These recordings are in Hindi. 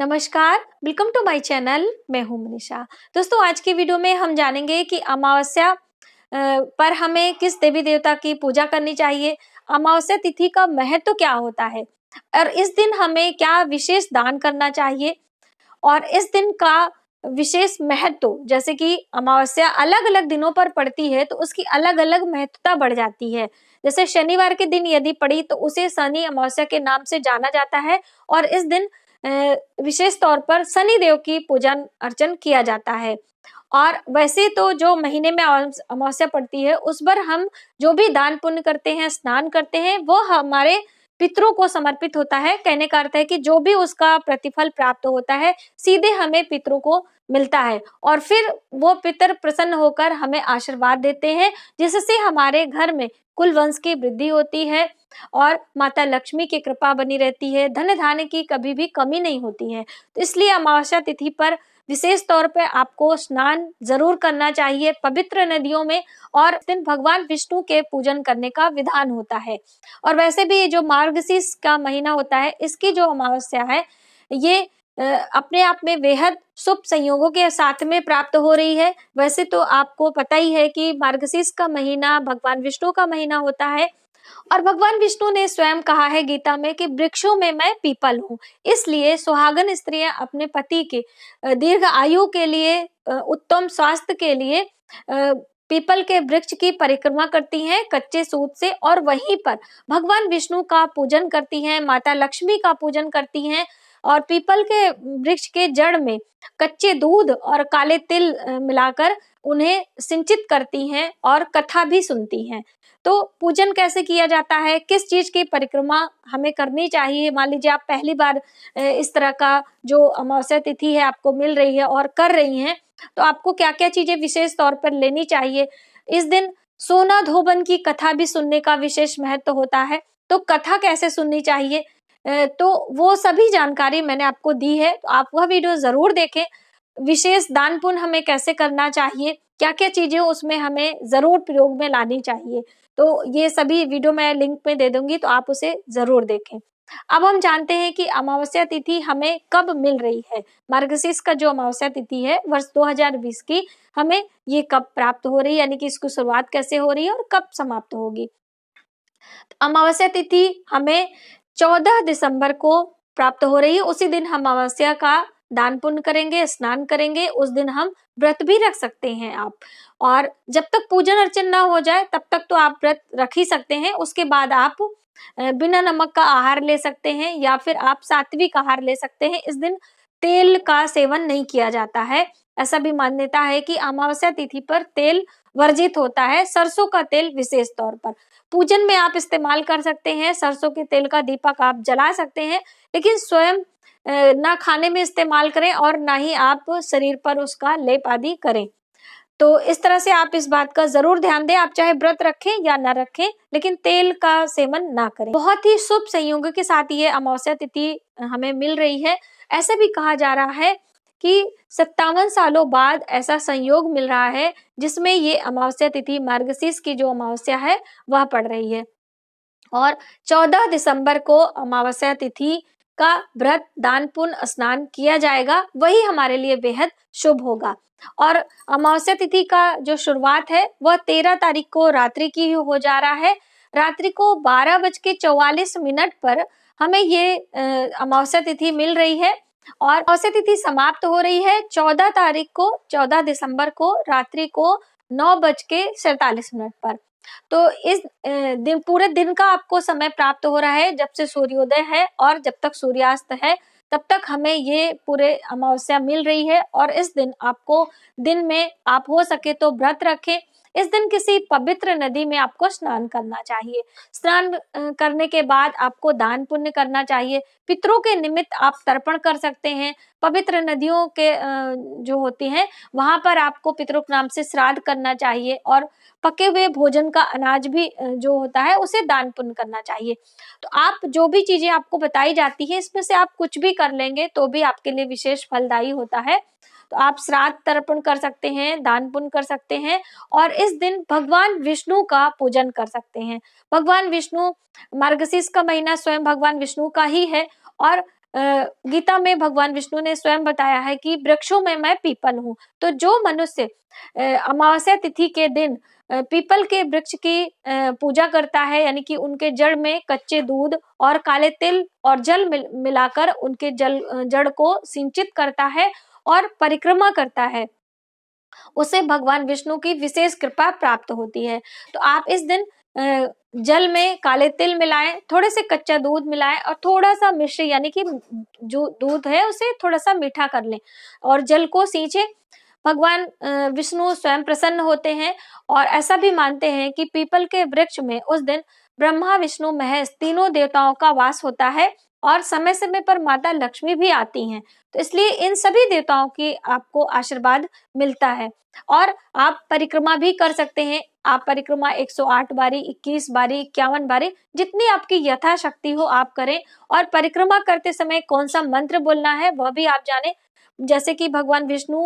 नमस्कार, वेलकम टू माय चैनल। मैं हूं मनीषा। दोस्तों, आज की वीडियो में हम जानेंगे कि अमावस्या पर हमें किस देवी देवता की पूजा करनी चाहिए, अमावस्या तिथि का महत्व क्या होता है और इस दिन हमें क्या विशेष दान करना चाहिए और इस दिन का विशेष महत्व, जैसे कि अमावस्या अलग अलग दिनों पर पड़ती है तो उसकी अलग अलग महत्वता बढ़ जाती है। जैसे शनिवार के दिन यदि पड़ी तो उसे शनि अमावस्या के नाम से जाना जाता है और इस दिन विशेष तौर पर शनि देव की पूजन अर्चन किया जाता है। और वैसे तो जो महीने में अमावस्या पड़ती है उस पर हम जो भी दान पुण्य करते हैं, स्नान करते हैं, वो हमारे पितरों को समर्पित होता है। कहने का अर्थ है कि जो भी उसका प्रतिफल प्राप्त होता है सीधे हमें पितरों को मिलता है और फिर वो पितर प्रसन्न होकर हमें आशीर्वाद देते हैं, जिससे हमारे घर में कुल वंश की वृद्धि होती है और माता लक्ष्मी की कृपा बनी रहती है, धन धान्य की कभी भी कमी नहीं होती है। तो इसलिए अमावस्या तिथि पर विशेष तौर पे आपको स्नान जरूर करना चाहिए पवित्र नदियों में और इस दिन भगवान विष्णु के पूजन करने का विधान होता है। और वैसे भी ये जो मार्गशीर्ष का महीना होता है, इसकी जो अमावस्या है ये अपने आप में बेहद शुभ संयोगों के साथ में प्राप्त हो रही है। वैसे तो आपको पता ही है कि मार्गशीर्ष का महीना भगवान विष्णु का महीना होता है और भगवान विष्णु ने स्वयं कहा है गीता में कि वृक्षों में मैं पीपल हूँ। इसलिए सुहागन स्त्रियां अपने पति के दीर्घ आयु के लिए, उत्तम स्वास्थ्य के लिए पीपल के वृक्ष की परिक्रमा करती हैं कच्चे सूत से और वहीं पर भगवान विष्णु का पूजन करती हैं, माता लक्ष्मी का पूजन करती हैं और पीपल के वृक्ष के जड़ में कच्चे दूध और काले तिल मिलाकर उन्हें सिंचित करती हैं और कथा भी सुनती हैं। तो पूजन कैसे किया जाता है, किस चीज की परिक्रमा हमें करनी चाहिए। मान लीजिए आप पहली बार इस तरह का जो अमावस्या तिथि है आपको मिल रही है और कर रही हैं, तो आपको क्या क्या चीजें विशेष तौर पर लेनी चाहिए। इस दिन सोना धोबन की कथा भी सुनने का विशेष महत्व होता है। तो कथा कैसे सुननी चाहिए, तो वो सभी जानकारी मैंने आपको दी है, तो आप वह वीडियो जरूर देखें। विशेष दान पुण्य हमें कैसे करना चाहिए, क्या क्या चीजें उसमें हमें जरूर प्रयोग में लानी चाहिए, तो ये सभी वीडियो मैं लिंक में दे दूंगी, तो आप उसे जरूर देखें। अब हम जानते हैं कि अमावस्या तिथि हमें कब मिल रही है। मार्गशीर्ष का जो अमावस्या तिथि है वर्ष 2020 की, हमें ये कब प्राप्त हो रही है, यानी कि इसकी शुरुआत कैसे हो रही है और कब समाप्त होगी। अमावस्या तिथि हमें 14 दिसंबर को प्राप्त हो रही है। उसी दिन हम अमावस्या का दान पुण्य करेंगे, स्नान करेंगे। उस दिन हम व्रत भी रख सकते हैं आप, और जब तक पूजन अर्चन ना हो जाए तब तक तो आप व्रत रख ही सकते हैं। उसके बाद आप बिना नमक का आहार ले सकते हैं या फिर आप सात्विक आहार ले सकते हैं। इस दिन तेल का सेवन नहीं किया जाता है। ऐसा भी मान्यता है कि अमावस्या तिथि पर तेल वर्जित होता है। सरसों का तेल विशेष तौर पर पूजन में आप इस्तेमाल कर सकते हैं। सरसों के तेल का दीपक आप जला सकते हैं, लेकिन स्वयं ना खाने में इस्तेमाल करें और ना ही आप शरीर पर उसका लेप आदि करें। तो इस तरह से आप इस बात का जरूर ध्यान दें। आप चाहे व्रत रखें या ना रखें, लेकिन तेल का सेवन ना करें। बहुत ही शुभ संयोगों के साथ ये अमावस्या तिथि हमें मिल रही है। ऐसे भी कहा जा रहा है कि 57 सालों बाद ऐसा संयोग मिल रहा है जिसमें ये अमावस्या तिथि मार्गशीर्ष की जो अमावस्या है वह पड़ रही है और 14 दिसंबर को अमावस्या तिथि का व्रत, दान पुण्य, स्नान किया जाएगा। वही हमारे लिए बेहद शुभ होगा। और अमावस्या तिथि का जो शुरुआत है वह 13 तारीख को रात्रि की हो जा रहा है। रात्रि को 12:44 पर हमें ये अमावस्या तिथि मिल रही है और अमावस्या तिथि समाप्त हो रही है 14 तारीख को, 14 दिसंबर को रात्रि को 9:47 पर। तो इस दिन, पूरे दिन का आपको समय प्राप्त हो रहा है। जब से सूर्योदय है और जब तक सूर्यास्त है तब तक हमें ये पूरे अमावस्या मिल रही है। और इस दिन आपको, दिन में आप हो सके तो व्रत रखें। इस दिन किसी पवित्र नदी में आपको स्नान करना चाहिए। स्नान करने के बाद आपको दान पुण्य करना चाहिए। पितरों के निमित्त आप तर्पण कर सकते हैं। पवित्र नदियों के जो होती हैं वहां पर आपको पितरों के नाम से श्राद्ध करना चाहिए और पके हुए भोजन का अनाज भी जो होता है उसे दान पुण्य करना चाहिए। तो आप जो भी चीजें आपको बताई जाती है इसमें से आप कुछ भी कर लेंगे तो भी आपके लिए विशेष फलदायी होता है। तो आप श्राद्ध तर्पण कर सकते हैं, दान पुण्य कर सकते हैं और इस दिन भगवान विष्णु का पूजन कर सकते हैं। भगवान विष्णु, मार्गशीर्ष का महीना स्वयं भगवान विष्णु का ही है और गीता में भगवान विष्णु ने स्वयं बताया है कि वृक्षों में मैं पीपल हूँ। तो जो मनुष्य अमावस्या तिथि के दिन पीपल के वृक्ष की पूजा करता है, यानी कि उनके जड़ में कच्चे दूध और काले तिल और जल मिलाकर उनके जड़ को सिंचित करता है और परिक्रमा करता है, उसे भगवान विष्णु की विशेष कृपा प्राप्त होती है। तो आप इस दिन जल में काले तिल मिलाएं, थोड़े से कच्चा दूध मिलाएं और थोड़ा सा मिश्री, यानी कि जो दूध है उसे थोड़ा सा मीठा कर लें और जल को सींचे। भगवान विष्णु स्वयं प्रसन्न होते हैं और ऐसा भी मानते हैं कि पीपल के वृक्ष में उस दिन ब्रह्मा विष्णु महेश तीनों देवताओं का वास होता है और समय समय पर माता लक्ष्मी भी आती हैं। तो इसलिए इन सभी देवताओं की आपको आशीर्वाद मिलता है। और आप परिक्रमा भी कर सकते हैं। आप परिक्रमा 108 बारी, 21 बारी, 51 बारी, जितनी आपकी यथाशक्ति हो आप करें। और परिक्रमा करते समय कौन सा मंत्र बोलना है वह भी आप जाने। जैसे कि भगवान विष्णु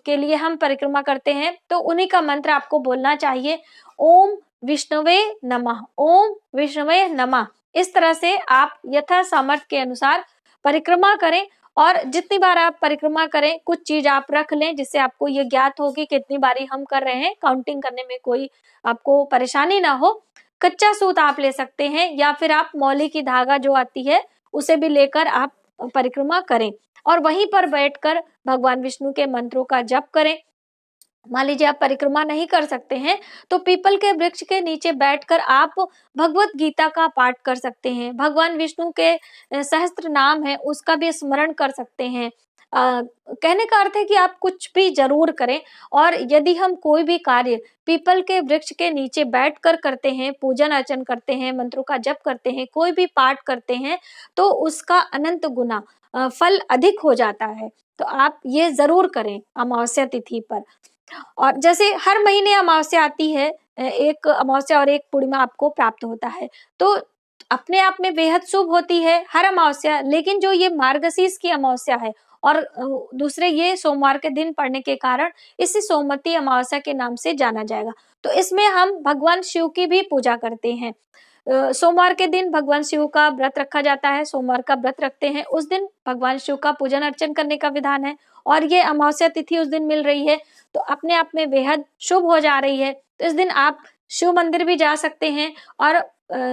के लिए हम परिक्रमा करते हैं तो उन्हीं का मंत्र आपको बोलना चाहिए, ओम विष्णुवे नमः, ओम विष्णुवे नमः। इस तरह से आप यथा सामर्थ्य के अनुसार परिक्रमा करें। और जितनी बार आप परिक्रमा करें, कुछ चीज आप रख लें जिससे आपको ये ज्ञात हो कि कितनी बारी हम कर रहे हैं, काउंटिंग करने में कोई आपको परेशानी ना हो। कच्चा सूत आप ले सकते हैं या फिर आप मौली की धागा जो आती है उसे भी लेकर आप परिक्रमा करें और वहीं पर बैठकर भगवान विष्णु के मंत्रों का जप करें। मान लीजिए आप परिक्रमा नहीं कर सकते हैं तो पीपल के वृक्ष के नीचे बैठकर आप भगवत गीता का पाठ कर सकते हैं, भगवान विष्णु के सहस्त्र नाम है उसका भी स्मरण कर सकते हैं। कहने का अर्थ है कि आप कुछ भी जरूर करें। और यदि हम कोई भी कार्य पीपल के वृक्ष के नीचे बैठकर करते हैं, पूजन अर्चन करते हैं, मंत्रों का जप करते हैं, कोई भी पाठ करते हैं, तो उसका अनंत गुना फल अधिक हो जाता है। तो आप ये जरूर करें अमावस्या तिथि पर। और जैसे हर महीने अमावस्या आती है, एक अमावस्या और एक पूर्णिमा आपको प्राप्त होता है, तो अपने आप में बेहद शुभ होती है हर अमावस्या। लेकिन जो ये मार्गशीर्ष की अमावस्या है और दूसरे ये सोमवार के दिन पड़ने के कारण इसे सोमवती अमावस्या के नाम से जाना जाएगा। तो इसमें हम भगवान शिव की भी पूजा करते हैं। सोमवार के दिन भगवान शिव का व्रत रखा जाता है, सोमवार का व्रत रखते हैं, उस दिन भगवान शिव का पूजन अर्चन करने का विधान है। और ये अमावस्या तिथि उस दिन मिल रही है तो अपने आप में बेहद शुभ हो जा रही है। तो इस दिन आप शिव मंदिर भी जा सकते हैं और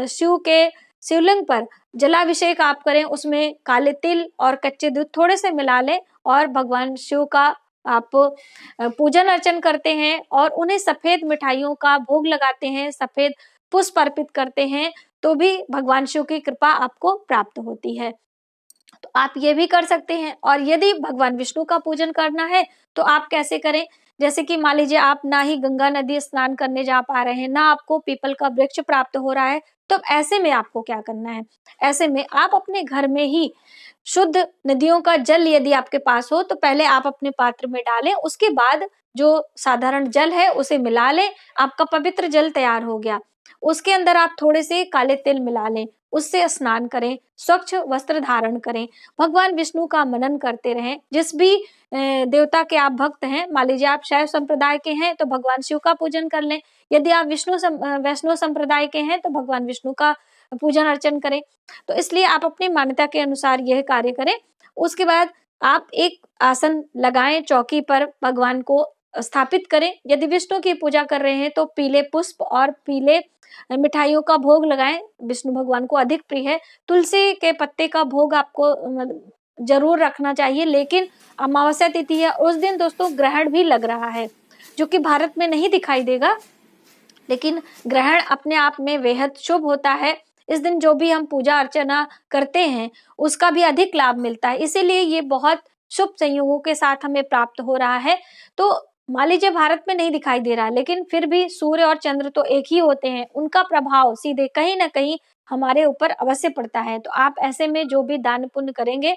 शिव के शिवलिंग पर जलाभिषेक आप करें, उसमें काले तिल और कच्चे दूध थोड़े से मिला लें और भगवान शिव का आप पूजन अर्चन करते हैं और उन्हें सफेद मिठाइयों का भोग लगाते हैं, सफेद पुष्प अर्पित करते हैं, तो भी भगवान शिव की कृपा आपको प्राप्त होती है। तो आप ये भी कर सकते हैं। और यदि भगवान विष्णु का पूजन करना है तो आप कैसे करें, जैसे कि मान लीजिए आप ना ही गंगा नदी स्नान करने जा पा रहे हैं, ना आपको पीपल का वृक्ष प्राप्त हो रहा है, तो ऐसे में आपको क्या करना है, ऐसे में आप अपने घर में ही शुद्ध नदियों का जल यदि आपके पास हो तो पहले आप अपने पात्र में डालें, उसके बाद जो साधारण जल है उसे मिला लें, आपका पवित्र जल तैयार हो गया। उसके अंदर आप थोड़े से काले तिल मिला लें, उससे स्नान करें, स्वच्छ वस्त्र धारण करें, भगवान विष्णु का मनन करते रहें। जिस भी देवता के आप भक्त हैं, मान लीजिए आप शैव संप्रदाय के हैं तो भगवान शिव का पूजन कर लें, यदि आप वैष्णव संप्रदाय के हैं तो भगवान विष्णु का पूजन अर्चन करें। तो इसलिए आप अपनी मान्यता के अनुसार यह कार्य करें। उसके बाद आप एक आसन लगाएं, चौकी पर भगवान को स्थापित करें। यदि विष्णु की पूजा कर रहे हैं तो पीले पुष्प और पीले मिठाइयों का भोग लगाएं, विष्णु भगवान को अधिक प्रिय है। तुलसी के पत्ते का भोग आपको जरूर रखना चाहिए। लेकिन अमावस्या तिथि है, उस दिन दोस्तों ग्रहण भी लग रहा है, जो कि भारत में नहीं दिखाई देगा, लेकिन ग्रहण अपने आप में बेहद शुभ होता है। इस दिन जो भी हम पूजा अर्चना करते हैं उसका भी अधिक लाभ मिलता है, इसीलिए ये बहुत शुभ संयोगों के साथ हमें प्राप्त हो रहा है। तो मान लीजिए भारत में नहीं दिखाई दे रहा, लेकिन फिर भी सूर्य और चंद्र तो एक ही होते हैं, उनका प्रभाव सीधे कहीं ना कहीं हमारे ऊपर अवश्य पड़ता है। तो आप ऐसे में जो भी दान पुण्य करेंगे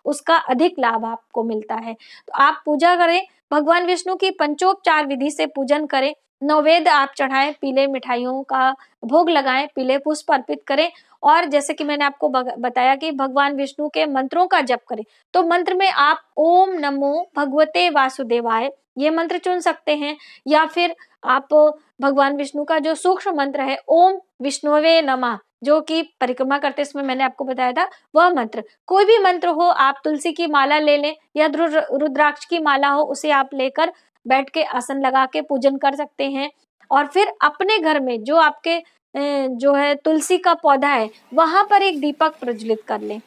उसका अधिक लाभ आपको मिलता है। तो आप पूजा करें, भगवान विष्णु की पंचोपचार विधि से पूजन करें। नैवेद्य आप चढ़ाएं, पीले मिठाइयों का भोग लगाएं, पीले पुष्प अर्पित करें। और जैसे कि मैंने आपको बताया कि भगवान विष्णु के मंत्रों का जप करें। तो मंत्र में आप ओम नमो भगवते वासुदेवाय ये मंत्र चुन सकते हैं, या फिर आप भगवान विष्णु का जो सूक्ष्म मंत्र है ओम विष्णुवे नमः, जो कि परिक्रमा करते समय मैंने आपको बताया था, वह मंत्र, कोई भी मंत्र हो, आप तुलसी की माला ले लें या रुद्राक्ष की माला हो, उसे आप लेकर बैठ के आसन लगा के पूजन कर सकते हैं। और फिर अपने घर में जो आपके जो है तुलसी का पौधा है, वहां पर एक दीपक प्रज्वलित कर लें।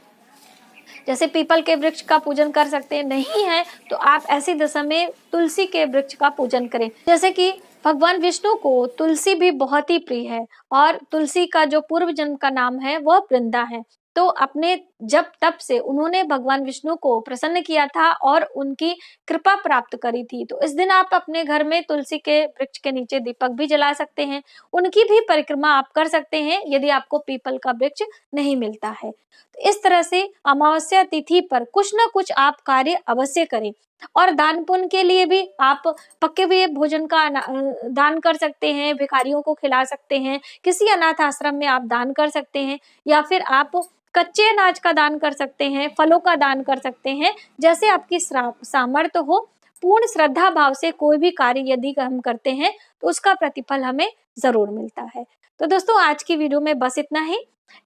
जैसे पीपल के वृक्ष का पूजन कर सकते हैं, नहीं है तो आप ऐसी दशा में तुलसी के वृक्ष का पूजन करें। जैसे कि भगवान विष्णु को तुलसी भी बहुत ही प्रिय है, और तुलसी का जो पूर्व जन्म का नाम है वह वृंदा है। तो अपने जब तप से उन्होंने भगवान विष्णु को प्रसन्न किया था और उनकी कृपा प्राप्त करी थी। तो इस दिन आप अपने घर में तुलसी के वृक्ष के नीचे दीपक भी जला सकते हैं, उनकी भी परिक्रमा आप कर सकते हैं यदि आपको पीपल का वृक्ष नहीं मिलता है। तो इस तरह से अमावस्या तिथि पर कुछ ना कुछ आप कार्य अवश्य करें। और दान पुण्य के लिए भी आप पके हुए भोजन का दान कर सकते हैं, भिखारियों को खिला सकते हैं, किसी अनाथ आश्रम में आप दान कर सकते हैं, या फिर आप कच्चे अनाज का दान कर सकते हैं, फलों का दान कर सकते हैं। जैसे आपकी सामर्थ्य हो, पूर्ण श्रद्धा भाव से कोई भी कार्य यदि हम करते हैं तो उसका प्रतिफल हमें जरूर मिलता है। तो दोस्तों आज की वीडियो में बस इतना ही।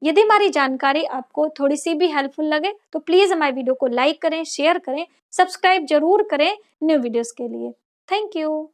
यदि हमारी जानकारी आपको थोड़ी सी भी हेल्पफुल लगे तो प्लीज हमारी वीडियो को लाइक करें, शेयर करें, सब्सक्राइब जरूर करें न्यू वीडियोस के लिए। Thank you.